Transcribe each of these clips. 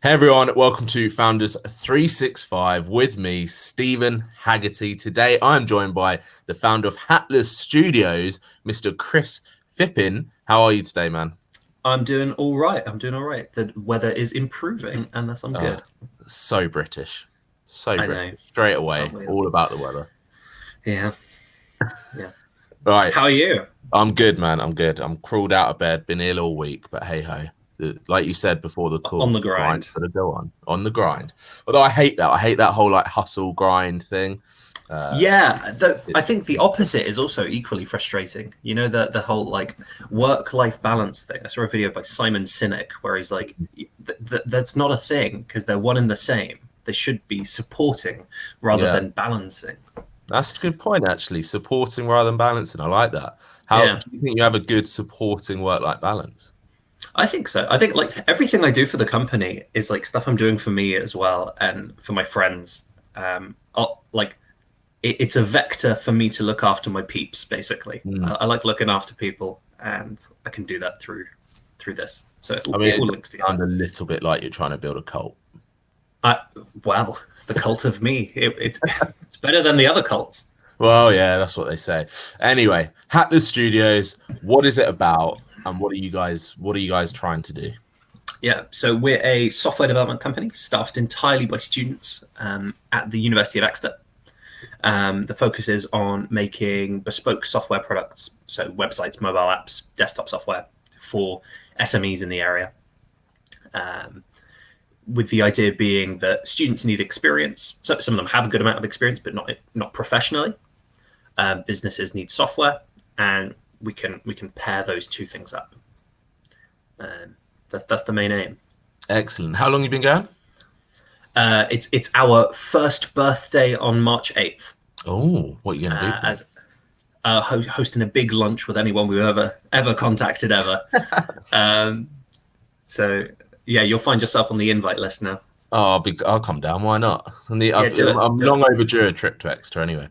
Hey everyone, welcome to Founders 365 with me, Steven Haggerty. Today I'm joined by the founder of Hatless Studios, Mr. Chris Phippen. How are you today, man? I'm doing all right. The weather is improving, and I'm good. So British. So I British. know. Straight away, all about the weather. Yeah. All right. How are you? I'm good, man. I'm good. I'm crawled out of bed, been ill all week, but hey ho. Like you said before the call, On the grind. Gotta go on the grind. Although I hate that. I hate that whole like hustle grind thing. I think the opposite is also equally frustrating. You know, the whole like work-life balance thing. I saw a video by Simon Sinek where he's like, that's not a thing because they're one and the same. They should be supporting rather than balancing. That's a good point, actually. Supporting rather than balancing. I like that. How do you think you have a good supporting work-life balance? I think so. I think like everything I do for the company is like stuff I'm doing for me as well and for my friends. It's a vector for me to look after my peeps, basically. I like looking after people, and I can do that through this. So it all links together. Sound a little bit like you're trying to build a cult. Well, the cult of me. It's better than the other cults. Well, yeah, that's what they say. Anyway, Hatless Studios. What is it about, and what are you guys trying to do? Yeah, so we're a software development company staffed entirely by students at the University of Exeter. The focus is on making bespoke software products, so websites, mobile apps, desktop software for SMEs in the area. With the idea being that students need experience. So some of them have a good amount of experience, but not professionally. Businesses need software, and we can pair those two things up. That's the main aim. Excellent. How long have you been going? It's our first birthday on March 8th. Oh, what are you going to do? As hosting a big lunch with anyone we've ever contacted ever. So yeah, you'll find yourself on the invite list now. Oh, I'll come down. Why not? I'm long overdue a trip to Exeter anyway.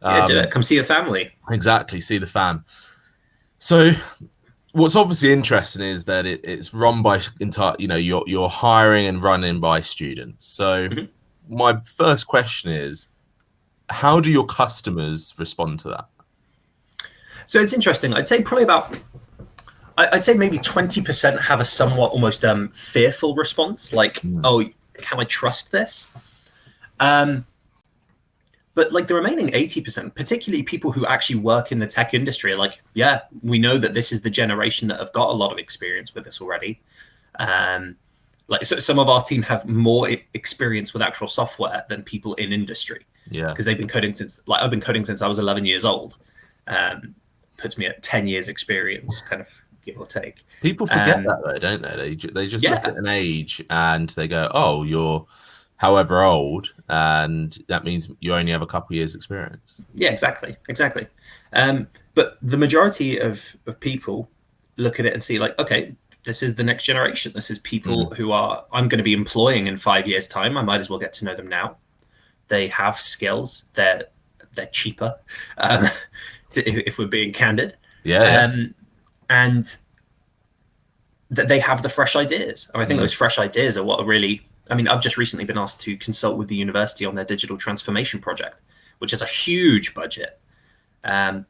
Yeah, do it. Come see your family. Exactly, see the fam. So what's obviously interesting is that it's run by entire, you're hiring and running by students. So my first question is, how do your customers respond to that? So it's interesting. I'd say maybe 20% have a somewhat almost fearful response, like, oh, can I trust this? But like the remaining 80%, particularly people who actually work in the tech industry, are like, yeah, we know that this is the generation that have got a lot of experience with this already. So some of our team have more experience with actual software than people in industry. Yeah, because they've been coding I've been coding since I was 11 years old. Puts me at 10 years experience, kind of give or take. People forget that though, don't they? They just look at an age and they go, oh, you're however old, and that means you only have a couple of years experience. Yeah, exactly. But the majority of people look at it and see like, okay, this is the next generation. This is people who I'm going to be employing in 5 years' time. I might as well get to know them now. They have skills. They're cheaper, if we're being candid. And that they have the fresh ideas. And I think those fresh ideas are what are really... I mean, I've just recently been asked to consult with the university on their digital transformation project, which is a huge budget. But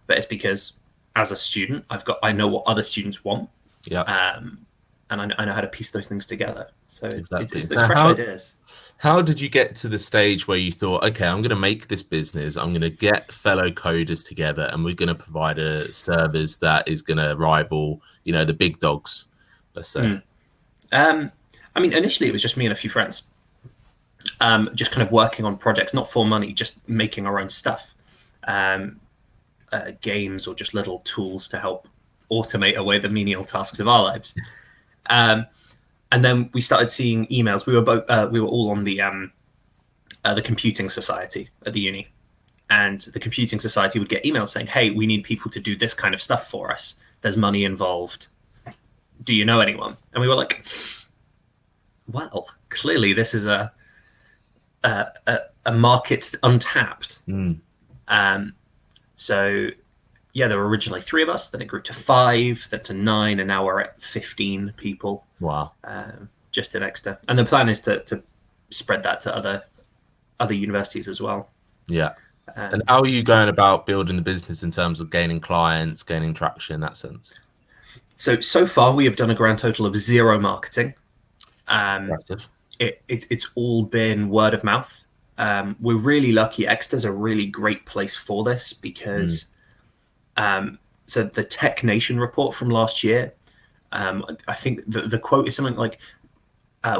it's because as a student, I know what other students want. And I know how to piece those things together. So exactly. it's fresh ideas. How did you get to the stage where you thought, okay, I'm going to make this business, I'm going to get fellow coders together, and we're going to provide a service that is going to rival, the big dogs, let's say? I mean, initially it was just me and a few friends, just kind of working on projects, not for money, just making our own stuff, games or just little tools to help automate away the menial tasks of our lives. And then we started seeing emails. We were all on the computing society at the uni, and the computing society would get emails saying, hey, we need people to do this kind of stuff for us. There's money involved. Do you know anyone? And we were like, well, clearly this is a market untapped. So yeah, there were originally 3 of us, then it grew to 5, then to 9, and now we're at 15 people. Wow. just in Exeter, and the plan is to spread that to other universities as well. Yeah. And how are you going about building the business in terms of gaining clients, gaining traction in that sense? So far, we have done a grand total of 0 marketing. Impressive. It's all been word of mouth. We're really lucky. Exeter's a really great place for this because so the Tech Nation report from last year, I think the quote is something like,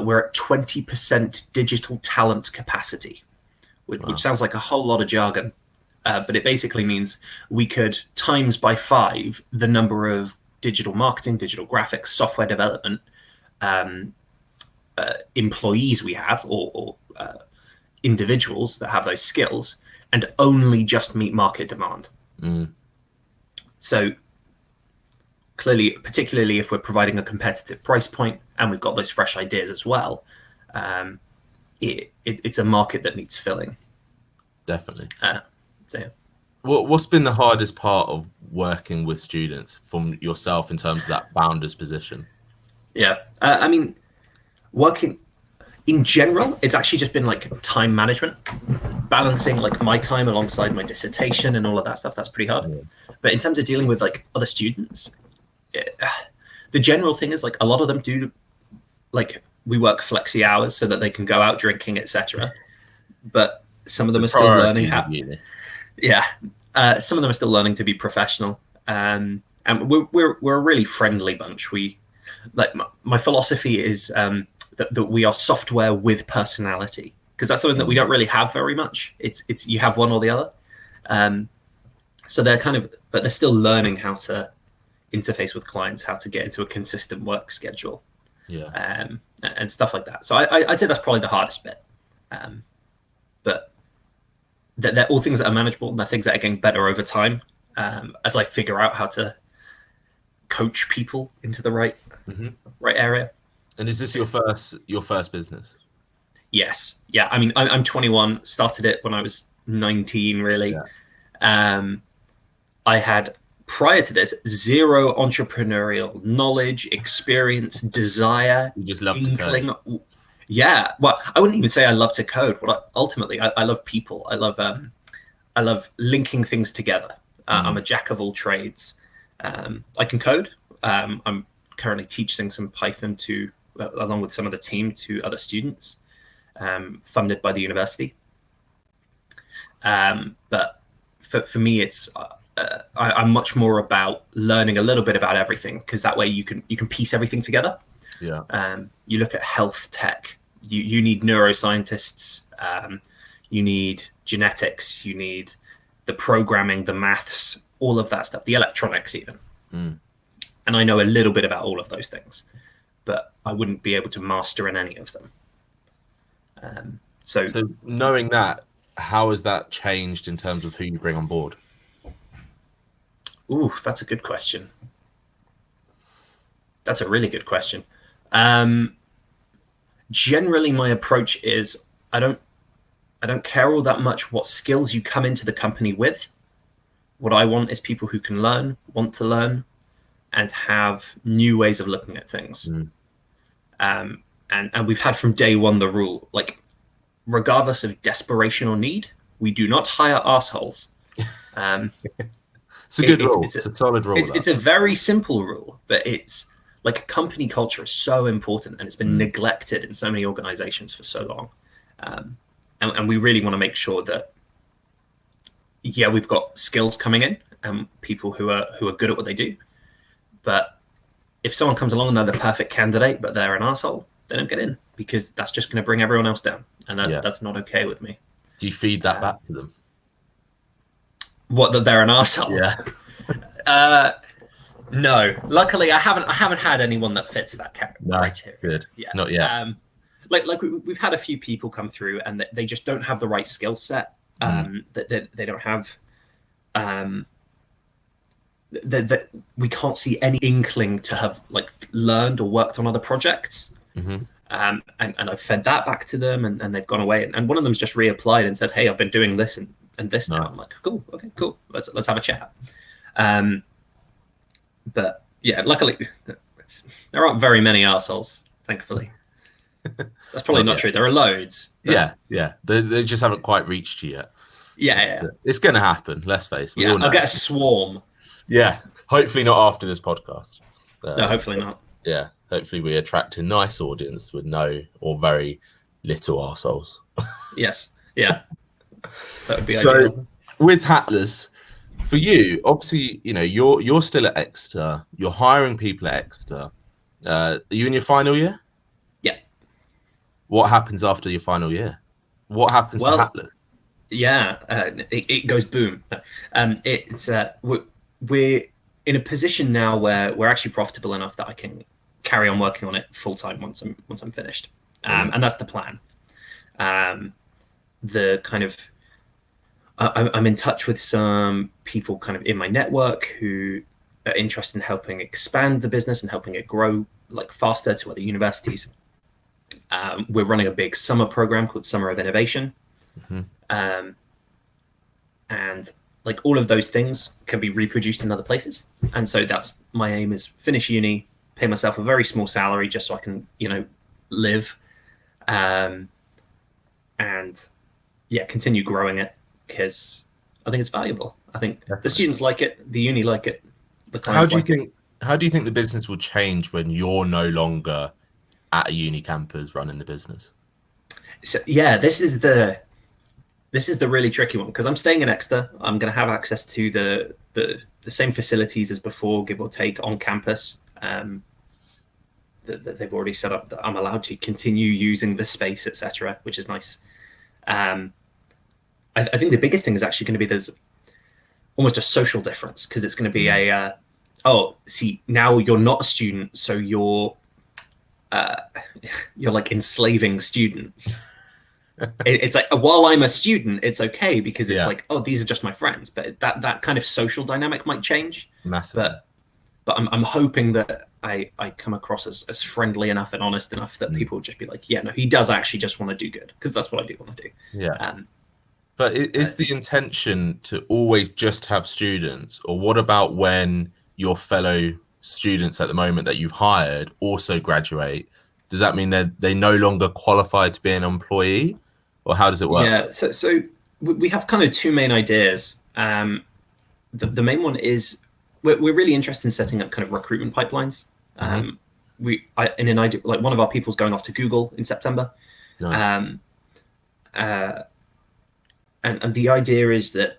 we're at 20% digital talent capacity, which sounds like a whole lot of jargon. But it basically means we could times by 5 the number of digital marketing, digital graphics, software development employees we have, or individuals that have those skills, and only just meet market demand. So clearly, particularly if we're providing a competitive price point and we've got those fresh ideas as well, it's a market that needs filling. Definitely. So yeah. What's been the hardest part of working with students from yourself in terms of that founder's position? Yeah, I mean, working in general, it's actually just been like time management, balancing like my time alongside my dissertation and all of that stuff. That's pretty hard. But in terms of dealing with like other students, the general thing is like a lot of them do, like, we work flexi hours so that they can go out drinking, etc. But some of them are still learning how. Yeah, some of them are still learning to be professional, and we're a really friendly bunch. We, like, my philosophy is that we are software with personality, because that's something that we don't really have very much. It's you have one or the other. So they're kind of, but they're still learning how to interface with clients, how to get into a consistent work schedule, and stuff like that. So I'd say that's probably the hardest bit. But they're all things that are manageable, and they're things that are getting better over time as I figure out how to coach people into the right area. And is this your first business? Yes. Yeah. I mean, I'm 21. Started it when I was 19. Really. Yeah. I had, prior to this, 0 entrepreneurial knowledge, experience, desire. You just love to code. Yeah. Well, I wouldn't even say I love to code. But ultimately, I love people. I love linking things together. I'm a jack of all trades. I can code. I'm currently teaching some Python along with some of the team, to other students, funded by the university. But for me, it's I'm much more about learning a little bit about everything, because that way you can piece everything together. Yeah. You look at health tech. You need neuroscientists. You need genetics. You need the programming, the maths, all of that stuff, the electronics even. And I know a little bit about all of those things, but I wouldn't be able to master in any of them. So knowing that, how has that changed in terms of who you bring on board? Ooh, that's a good question. That's a really good question. Generally, my approach is I don't care all that much what skills you come into the company with. What I want is people who can learn, want to learn, and have new ways of looking at things. And we've had from day one the rule, like, regardless of desperation or need, we do not hire assholes. It's a good rule. It's a solid rule. It's a very simple rule, but it's like, company culture is so important, and it's been neglected in so many organizations for so long. And we really want to make sure that, yeah, we've got skills coming in and people who are good at what they do. But if someone comes along and they're the perfect candidate, but they're an asshole, they don't get in, because that's just going to bring everyone else down. And that's not okay with me. Do you feed that back to them? What, that they're an asshole? Yeah. No, luckily I haven't had anyone that fits that criteria. Good. Yeah. Not yet. Like we've had a few people come through and they just don't have the right skill set. That they don't have. That we can't see any inkling to have like learned or worked on other projects. And I've fed that back to them, and they've gone away. And one of them's just reapplied and said, "Hey, I've been doing this and this now." I'm like, "Cool, okay, cool. Let's have a chat." But yeah, luckily there aren't very many arseholes, thankfully. That's probably not true. There are loads. But... Yeah. They just haven't quite reached you yet. Yeah. It's going to happen. Let's face it. Yeah, I'll get a swarm. Yeah. Hopefully not after this podcast. No, hopefully not. Yeah. Hopefully we attract a nice audience with no or very little arseholes. Yes. Yeah. That would be ideal. With Hatless, for you, obviously, you're still at Exeter. You're hiring people at Exeter. Are you in your final year? Yeah. What happens after your final year? What happens to Hatless? Yeah, it goes boom. We're in a position now where we're actually profitable enough that I can carry on working on it full time once I'm finished, and that's the plan. The kind of I'm in touch with some people kind of in my network who are interested in helping expand the business and helping it grow like faster to other universities. We're running a big summer program called Summer of Innovation. And like all of those things can be reproduced in other places. And so that's my aim, is finish uni, pay myself a very small salary just so I can, live. And yeah, continue growing it, because I think it's valuable. I think the students like it, the uni like it. How do you think the business will change when you're no longer at a uni campus running the business? So, yeah, this is the really tricky one, because I'm staying in Exeter. I'm going to have access to the same facilities as before, give or take, on campus. That they've already set up, that I'm allowed to continue using the space, etc., which is nice. I think the biggest thing is actually going to be there's almost a social difference, because it's going to be now you're not a student, so you're like enslaving students. It's like, while I'm a student, it's okay, because it's like, oh, these are just my friends. But that kind of social dynamic might change massively. But I'm hoping that I come across as friendly enough and honest enough that people will just be like, yeah, no, he does actually just want to do good, because that's what I do want to do. Yeah. But is the intention to always just have students, or what about when your fellow students at the moment that you've hired also graduate? Does that mean that they no longer qualify to be an employee, or how does it work? Yeah, so we have kind of two main ideas. The main one is we're really interested in setting up kind of recruitment pipelines. In an idea, like one of our people's going off to Google in September. Nice. And the idea is that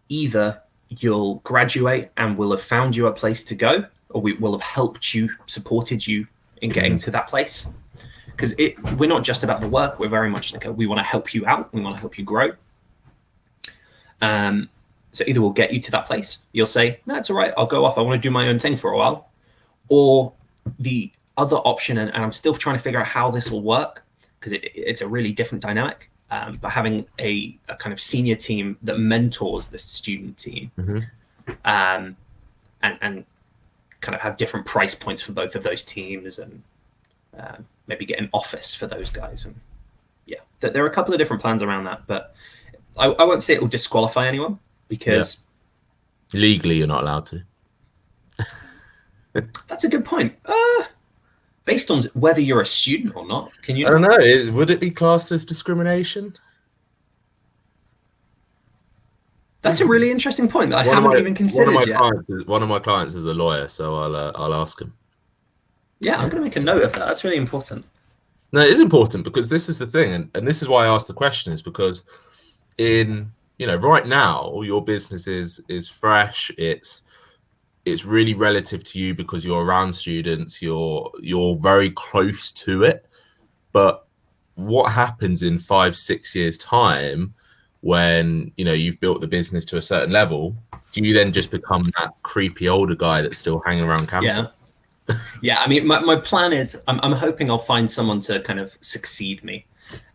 either you'll graduate and we'll have found you a place to go, or we will have helped you, supported you in getting to that place. Because we're not just about the work, we're very much like we want to help you out, we want to help you grow. So either we'll get you to that place, you'll say, no, it's all right, I'll go off, I want to do my own thing for a while. Or the other option, and I'm still trying to figure out how this will work, because it's a really different dynamic, but having a kind of senior team that mentors the student team, and kind of have different price points for both of those teams, and maybe get an office for those guys. And yeah, there are a couple of different plans around that, but I won't say it will disqualify anyone, because legally you're not allowed to. That's a good point. Based on whether you're a student or not, can you? I don't know. Would it be classed as discrimination? That's a really interesting point that I haven't even considered yet. One of my clients is a lawyer, so I'll ask him. Yeah, I'm going to make a note of that. That's really important. No, it is important, because this is the thing, and this is why I asked the question, is because right now your business is fresh. It's really relative to you because you're around students. You're very close to it. But what happens in 5-6 years time, when you've built the business to a certain level? Do you then just become that creepy older guy that's still hanging around campus? Yeah. I mean, my plan is I'm hoping I'll find someone to kind of succeed me.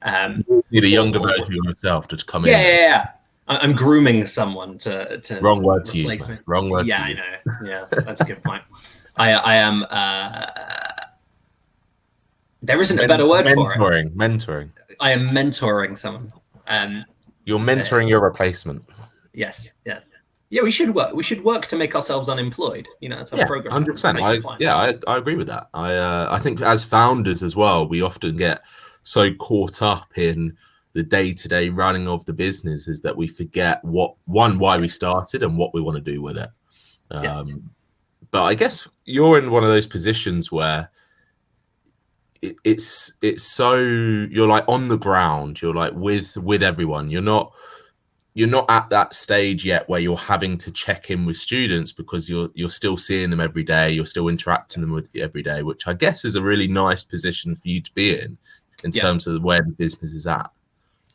You're the younger version of yourself to come in. Yeah. I'm grooming someone to wrong word to use. Wrong word. Yeah, I know. Yeah, that's a good point. I am. There isn't a better word for it. Mentoring. I am mentoring someone. You're mentoring your replacement. Yes. Yeah, we should work. We should work to make ourselves unemployed. You know, that's our Yeah, program. 100%. I agree with that. I think as founders as well, we often get so caught up in the day-to-day running of the business is that we forget why we started and what we want to do with it. But I guess you're in one of those positions where it's so you're like on the ground, you're like with everyone. You're not at that stage yet where you're having to check in with students because you're still seeing them every day, you're still interacting them with you every day, which I guess is a really nice position for you to be in terms of where the business is at.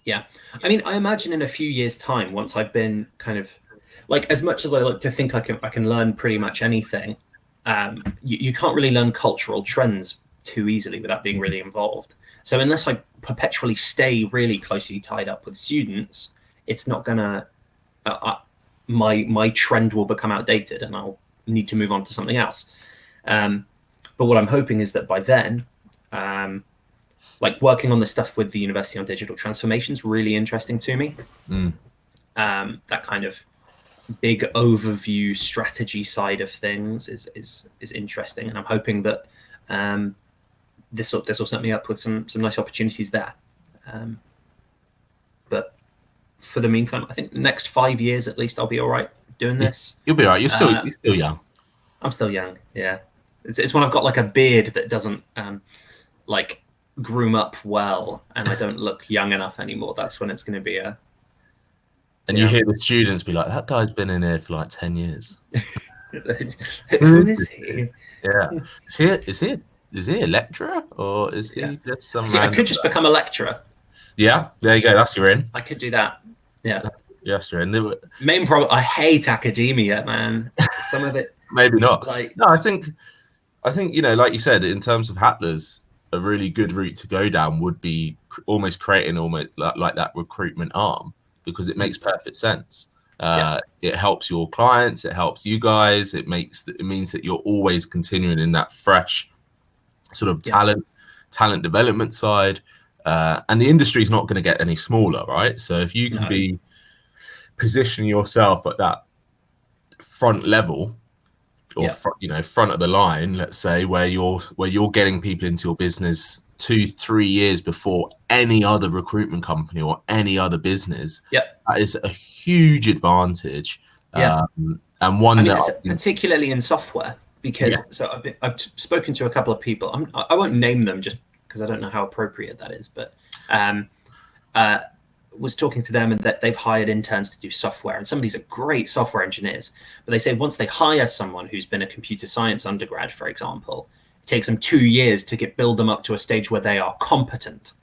Yeah, I mean, I imagine in a few years' time, once I've been kind of like, as much as I like to think I can learn pretty much anything, you can't really learn cultural trends too easily without being really involved. So unless I perpetually stay really closely tied up with students, it's not gonna. My trend will become outdated, and I'll need to move on to something else. But what I'm hoping is that by then, like working on the stuff with the University on Digital Transformation is really interesting to me. That kind of big overview strategy side of things is interesting, and I'm hoping that this will set me up with some nice opportunities there. But for the meantime, I think the next 5 years at least I'll be all right doing this. You'll be all right. You're still young. I'm still young. Yeah, it's when I've got like a beard that doesn't like groom up well, and I don't look young enough anymore. That's when it's going to be a. And you hear the students be like, "That guy's been in here for like 10 years." Who is he? Yeah, is he a lecturer or is he just some? See, I could just become a lecturer. Yeah, there you go. That's your in. I could do that. Yeah. Yes, you're in. Main problem. I hate academia, man. Some of it. Maybe not. Like, no, I think like you said, in terms of Hatless, a really good route to go down would be almost creating like that recruitment arm, because it makes perfect sense. It helps your clients, it helps you guys. It means that you're always continuing in that fresh sort of talent development side. And the industry is not going to get any smaller, right? So if you can be positioning yourself at that front level, or front of the line, let's say, where you're getting people into your business 2-3 years before any other recruitment company or any other business, that is a huge advantage. And one particularly in software, because so I've spoken to a couple of people. I won't name them just because I don't know how appropriate that is, but was talking to them, and that they've hired interns to do software, and some of these are great software engineers, but they say once they hire someone who's been a computer science undergrad, for example, it takes them 2 years to build them up to a stage where they are competent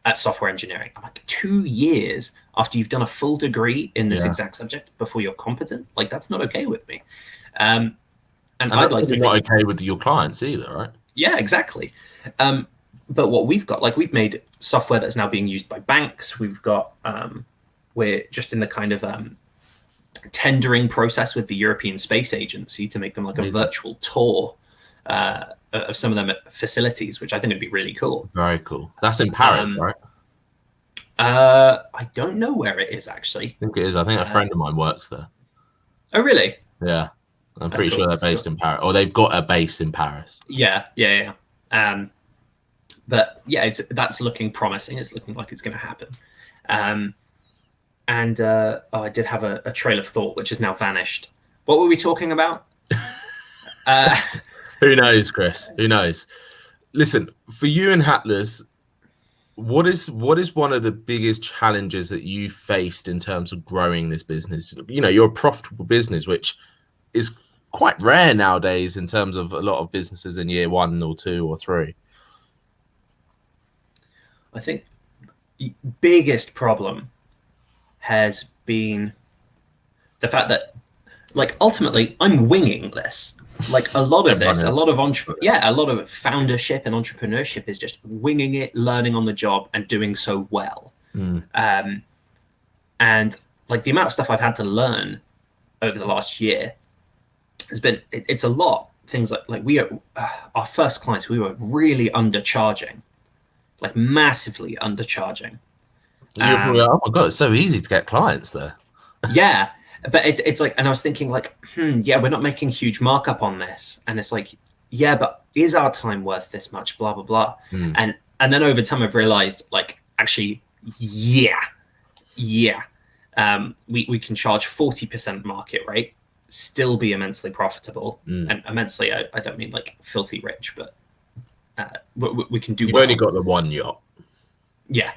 at software engineering. I'm like, 2 years after you've done a full degree in this exact subject before you're competent? Like, that's not okay with me. And I'd like to not okay with your clients either, right? Yeah, exactly. But what we've got, like, we've made software that's now being used by banks. We've got, we're just in the kind of tendering process with the European Space Agency to make them like a virtual tour of some of them facilities, which I think would be really cool. Very cool. That's in Paris, right? I don't know where it is, actually. I think it is. I think a friend of mine works there. Oh, really? Yeah. I'm pretty sure they're based in Paris, or they've got a base in Paris. Yeah. But yeah, that's looking promising. It's looking like it's going to happen. I did have a trail of thought, which has now vanished. What were we talking about? Who knows, Chris? Who knows? Listen, for you and Hatless, what is one of the biggest challenges that you faced in terms of growing this business? You know, you're a profitable business, which is quite rare nowadays in terms of a lot of businesses in year 1 or 2 or 3. I think the biggest problem has been the fact that, like, ultimately I'm winging this. Like, a lot of this, a lot of foundership and entrepreneurship is just winging it, learning on the job, and doing so well. And like the amount of stuff I've had to learn over the last year has been, it's a lot. Things like we are, our first clients, we were really undercharging, like massively undercharging. Oh my God, it's so easy to get clients there. Yeah. but it's like, and I was thinking like, yeah, we're not making huge markup on this, and it's like, yeah, but is our time worth this much? Blah blah blah, and then over time I've realized like, actually, yeah, we can charge 40% market rate, still be immensely profitable, and immensely I don't mean like filthy rich, but we can do. You've only got the one yacht. Yeah.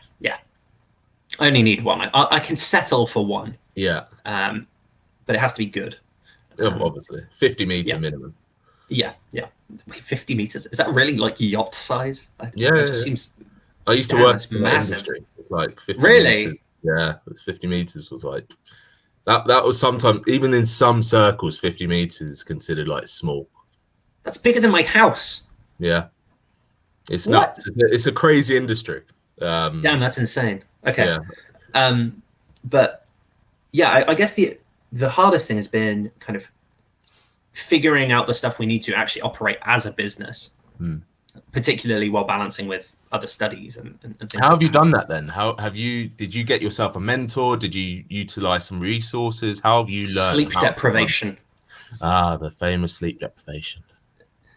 I only need one. I can settle for one. Yeah. But it has to be good. Obviously, 50-meter minimum. Yeah. Wait, 50 meters? Is that really like yacht size? Yeah. Seems. I used to work in that industry. It's like 50 really? meters. Yeah, 50 meters was like that. That was sometimes, even in some circles, 50 meters is considered like small. That's bigger than my house. Yeah, it's nuts. It's a crazy industry. Damn, that's insane. Okay. Yeah. But yeah, I guess the hardest thing has been kind of figuring out the stuff we need to actually operate as a business, particularly while balancing with other studies and things. How have you done that then? Did you get yourself a mentor? Did you utilize some resources? How have you learned? Sleep deprivation. The famous sleep deprivation.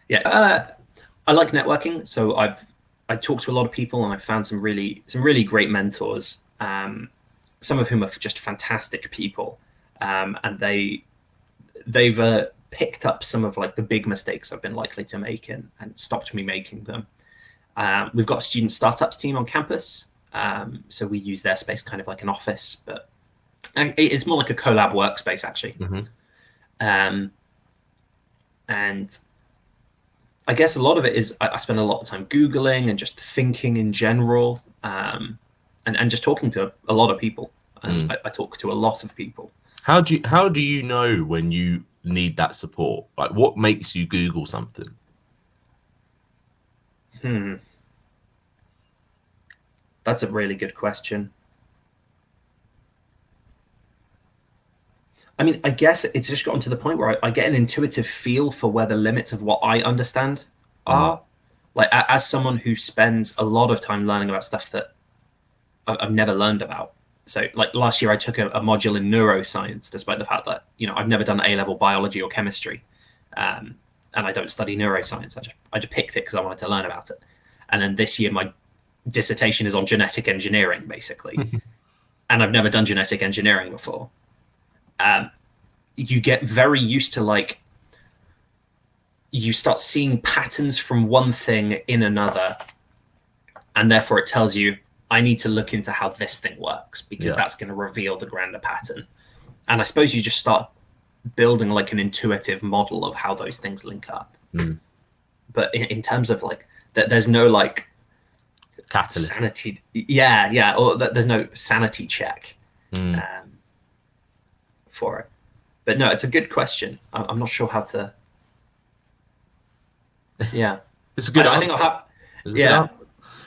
Yeah. I like networking, so I talked to a lot of people, and I found some really great mentors, some of whom are just fantastic people, and they've picked up some of like the big mistakes I've been likely to make and stopped me making them. We've got a student startups team on campus, so we use their space kind of like an office, but it's more like a collab workspace actually. And I guess a lot of it is I spend a lot of time Googling and just thinking in general, and just talking to a lot of people. I talk to a lot of people. How do you know when you need that support? Like, what makes you Google something? That's a really good question. I mean, I guess it's just gotten to the point where I get an intuitive feel for where the limits of what I understand are. Like, as someone who spends a lot of time learning about stuff that I've never learned about. So, like, last year I took a module in neuroscience, despite the fact that, I've never done A-level biology or chemistry. And I don't study neuroscience. I just picked it because I wanted to learn about it. And then this year my dissertation is on genetic engineering, basically. And I've never done genetic engineering before. You get very used to, like, you start seeing patterns from one thing in another, and therefore it tells you, I need to look into how this thing works, because that's going to reveal the grander pattern. And I suppose you just start building like an intuitive model of how those things link up. But in terms of like that, there's no like catalyst sanity. Or there's no sanity check for it. But no, it's a good question. I'm not sure how to. Yeah, it's a good. I think I'll have.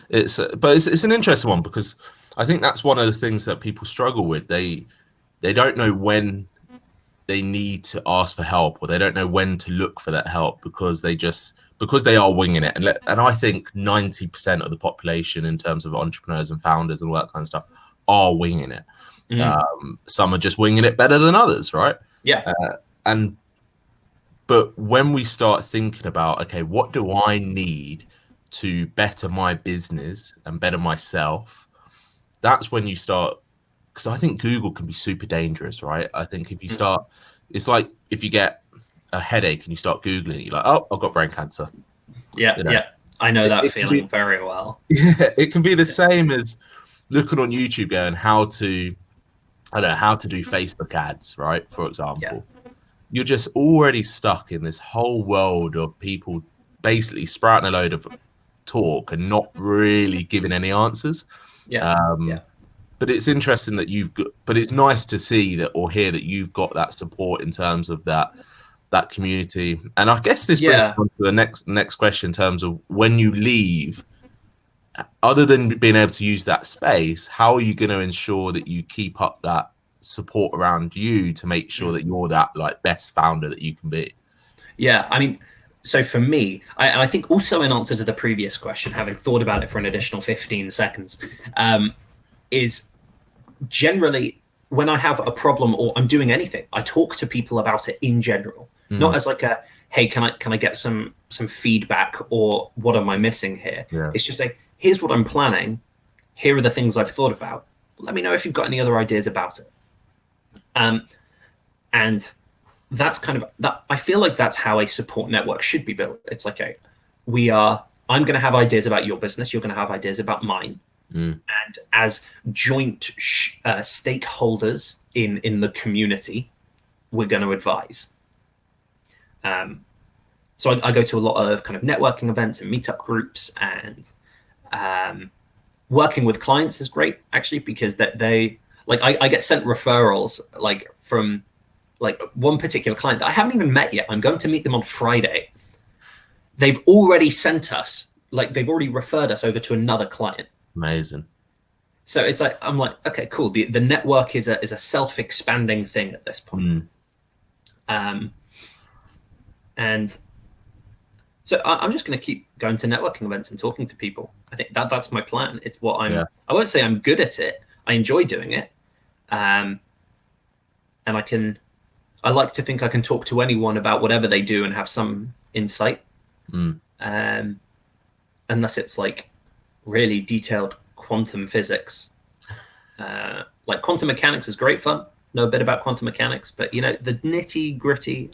It's an interesting one, because I think that's one of the things that people struggle with. They don't know when they need to ask for help, or they don't know when to look for that help, because they are winging it. And I think 90% of the population, in terms of entrepreneurs and founders and all that kind of stuff, are winging it. Some are just winging it better than others, right? Yeah. But when we start thinking about, okay, what do I need to better my business and better myself, that's when you start, because I think Google can be super dangerous, right? I think if you start, it's like if you get a headache and you start Googling, you're like, oh, I've got brain cancer. Yeah. I know that feeling very well. Yeah, it can be the same as looking on YouTube going how to do Facebook ads, right? For example, you're just already stuck in this whole world of people basically sprouting a load of talk and not really giving any answers. But it's interesting that but it's nice to see that, or hear that you've got that support in terms of that community. And I guess this brings on to the next question, in terms of when you leave, other than being able to use that space, how are you going to ensure that you keep up that support around you to make sure that you're that like best founder that you can be? Yeah, I mean, so for me, I think also in answer to the previous question, having thought about it for an additional 15 seconds, is generally when I have a problem or I'm doing anything, I talk to people about it in general, not as like a, hey, can I get some feedback, or what am I missing here? Yeah. It's just here's what I'm planning. Here are the things I've thought about. Let me know if you've got any other ideas about it. And that's kind of that. I feel like that's how a support network should be built. It's like I'm going to have ideas about your business. You're going to have ideas about mine. And as joint stakeholders in the community, we're going to advise. So I go to a lot of kind of networking events and meetup groups, and working with clients is great actually, because that they like I get sent referrals like from like one particular client that I haven't even met yet. I'm going to meet them on Friday. They've already sent us, like they've already referred us over to another client. Amazing. So it's like, I'm like, okay, cool. The network is a self-expanding thing at this point. And so I'm just going to keep going to networking events and talking to people. I think that's my plan. It's what I won't say I'm good at it. I enjoy doing it. And I like to think I can talk to anyone about whatever they do and have some insight. Unless it's like really detailed quantum physics. Like quantum mechanics is great fun. Know a bit about quantum mechanics, but the nitty gritty,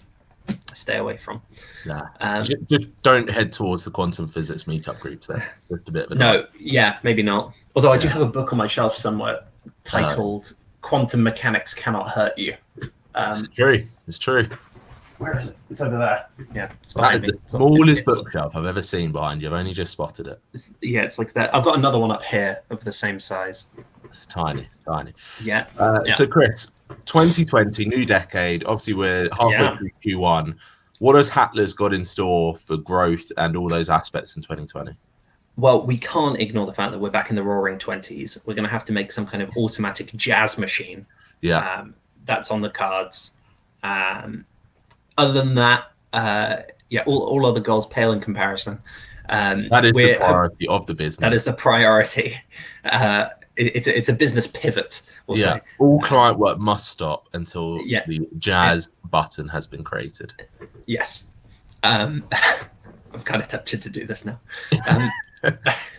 I stay away from. Just don't head towards the quantum physics meetup groups then. Just a bit of a no, maybe not. Although I do have a book on my shelf somewhere titled "Quantum Mechanics Cannot Hurt You." It's true. It's true. Where is it? It's over there. Yeah, it's that is the smallest bookshelf I've ever seen behind you. I've only just spotted it. Yeah, it's like that. I've got another one up here of the same size. It's tiny. Yeah. So, Chris, 2020, new decade. Obviously, we're halfway through Q1. What has Hatless got in store for growth and all those aspects in 2020? Well, we can't ignore the fact that we're back in the roaring 20s. We're going to have to make some kind of automatic jazz machine. Yeah. That's on the cards. Other than that, all other goals pale in comparison. That is the priority of the business. That is the priority. It's a business pivot. We'll say. All client work must stop until the jazz button has been created. Yes. I'm kind of tempted to do this now.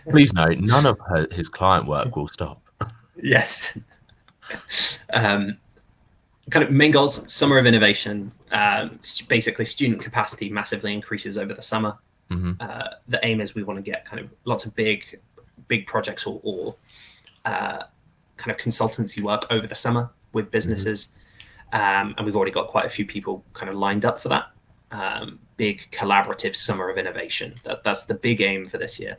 Please note, none of his client work will stop. Yes. Kind of main goals: summer of innovation. Basically, student capacity massively increases over the summer. The aim is we want to get kind of lots of big projects or kind of consultancy work over the summer with businesses, and we've already got quite a few people kind of lined up for that. Big collaborative summer of innovation. That's the big aim for this year.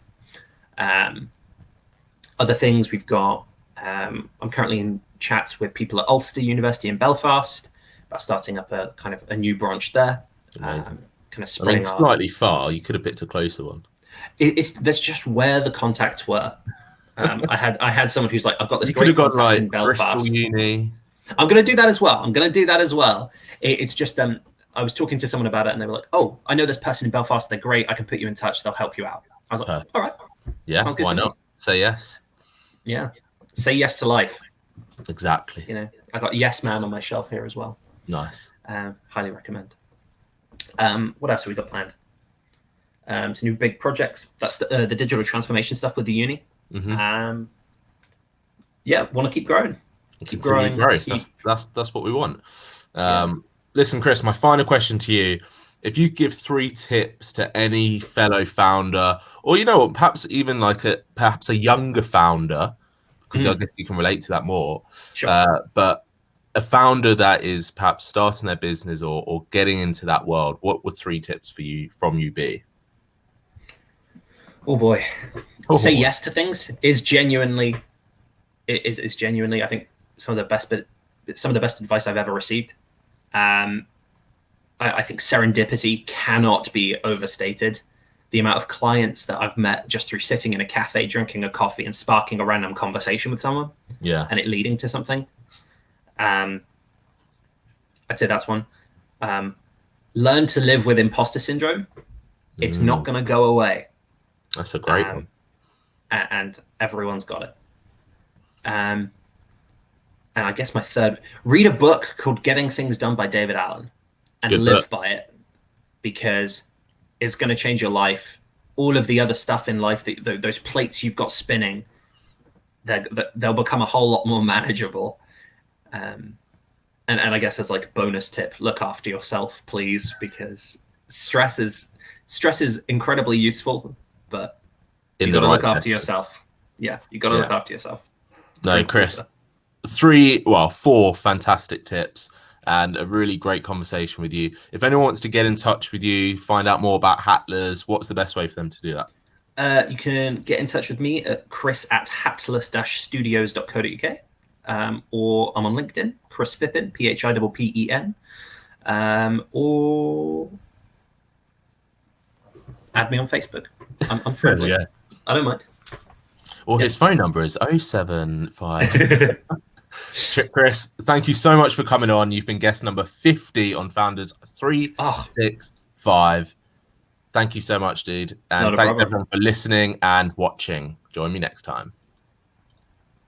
Other things we've got. I'm currently in chats with people at Ulster University in Belfast about starting up a new branch there. Kind of spreading slightly far. You could have picked a closer one. That's just where the contacts were. I had someone who's like, I've got this great contact like in Belfast. Bristol Uni. I'm going to do that as well. It's just I was talking to someone about it, and they were like, "Oh, I know this person in Belfast. They're great. I can put you in touch. They'll help you out." I was like, "All right, yeah, why not? Say yes." Yeah, say yes to life. Exactly. I got Yes Man on my shelf here as well. Nice. Highly recommend. What else have we got planned? Some new big projects. That's the digital transformation stuff with the uni. Want to keep growing. Keep growing. That's what we want. Listen, Chris, my final question to you: if you give 3 tips to any fellow founder, or perhaps even like perhaps a younger founder, because I guess you can relate to that more. Sure. But a founder that is perhaps starting their business or getting into that world, what would 3 tips from you be? Oh boy, say yes to things is genuinely, I think some of the best advice I've ever received. I think serendipity cannot be overstated. The amount of clients that I've met just through sitting in a cafe, drinking a coffee, and sparking a random conversation with someone, and it leading to something. I'd say that's one. Learn to live with imposter syndrome. It's not going to go away. That's a great one. And everyone's got it. And I guess my third, read a book called Getting Things Done by David Allen and Good live book. by it, because it's going to change your life. All of the other stuff in life, those plates you've got spinning, they'll become a whole lot more manageable. And I guess as like a bonus tip, look after yourself, please, because stress is incredibly useful, but you got to look after yourself. Yeah, you got to look after yourself. No, Chris, 4 fantastic tips and a really great conversation with you. If anyone wants to get in touch with you, find out more about Hatless, what's the best way for them to do that? You can get in touch with me at chris@hatless-studios.co.uk, or I'm on LinkedIn, Chris Phippen, Phippen, or add me on Facebook. I'm friendly. Yeah. I don't mind. Or his phone number is 075. Chris, thank you so much for coming on. You've been guest number 50 on Founders 365. Thank you so much, dude. And thanks everyone for listening and watching. Join me next time.